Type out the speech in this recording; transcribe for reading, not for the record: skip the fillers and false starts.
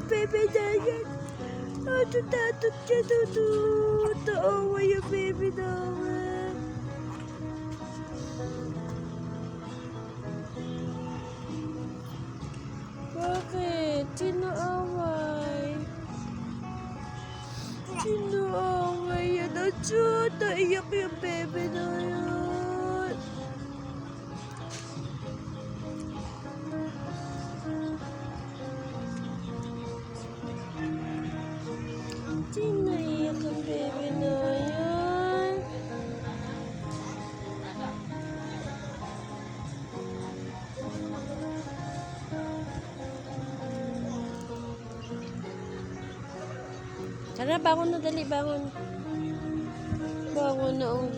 yung baby na yan. Tatot ka tutut. Taawa yung baby namin. Bakit? Sino away? Sino away yan? Atso, naiyak yung baby na yan. Sino naiyak yung baby na yan? Tara, bangon na, dali, bangon. Bangon na, ang